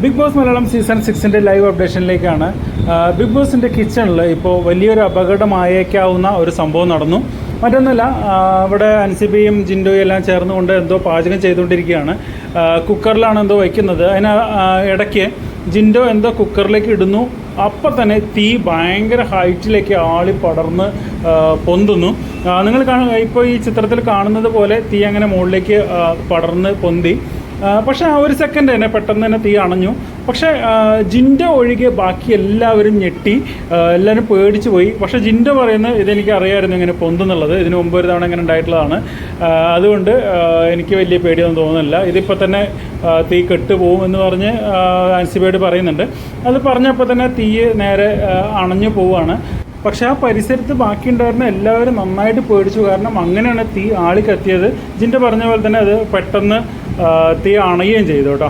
Big Boss Malayalam season 6 live അപ്ഡേഷനിലേക്കാണ്. Bigg ബോസിൻ്റെ കിച്ചണിൽ ഇപ്പോൾ വലിയൊരു അപകടമായേക്കാവുന്ന ഒരു സംഭവം നടന്നു. മറ്റൊന്നുമല്ല, ഇവിടെ അൻസിബയും ജിൻഡോയും എല്ലാം ചേർന്നുകൊണ്ട് എന്തോ പാചകം ചെയ്തുകൊണ്ടിരിക്കുകയാണ്. കുക്കറിലാണ് എന്തോ വയ്ക്കുന്നത്. അതിന് ഇടയ്ക്ക് ജിൻഡോ എന്തോ കുക്കറിലേക്ക് ഇടുന്നു. അപ്പം തന്നെ തീ ഭയങ്കര ഹൈറ്റിലേക്ക് ആളി പടർന്ന് പൊന്തുന്നു. നിങ്ങൾ ഇപ്പോൾ ഈ ചിത്രത്തിൽ കാണുന്നത് പോലെ തീ അങ്ങനെ മുകളിലേക്ക് പടർന്ന് പൊന്തി. പക്ഷേ ആ ഒരു സെക്കൻഡ് തന്നെ പെട്ടെന്ന് തന്നെ തീ അണഞ്ഞു. പക്ഷേ ജിൻഡോ ഒഴികെ ബാക്കി എല്ലാവരും ഞെട്ടി, എല്ലാവരും പേടിച്ചു പോയി. പക്ഷേ ജിൻഡോ പറയുന്നത് ഇതെനിക്ക് അറിയാമായിരുന്നു ഇങ്ങനെ പൊന്തുന്നുള്ളത്, ഇതിനു മുമ്പ് ഒരു തവണ ഇങ്ങനെ ഉണ്ടായിട്ടുള്ളതാണ്, അതുകൊണ്ട് എനിക്ക് വലിയ പേടിയൊന്നും തോന്നുന്നില്ല, ഇതിപ്പോൾ തന്നെ തീ കെട്ടുപോകും എന്ന് പറഞ്ഞ് ആൻസിബയോട് പറയുന്നുണ്ട്. അത് പറഞ്ഞപ്പോൾ തന്നെ തീ നേരെ അണഞ്ഞു പോവുകയാണ്. പക്ഷേ ആ പരിസരത്ത് ബാക്കിയുണ്ടായിരുന്ന എല്ലാവരും നന്നായിട്ട് പേടിച്ചു. കാരണം അങ്ങനെയാണ് തീ ആളി കത്തിയത്. ജിൻഡോ പറഞ്ഞ പോലെ തന്നെ അത് പെട്ടെന്ന് തീ അണയുകയും ചെയ്തു കേട്ടോ.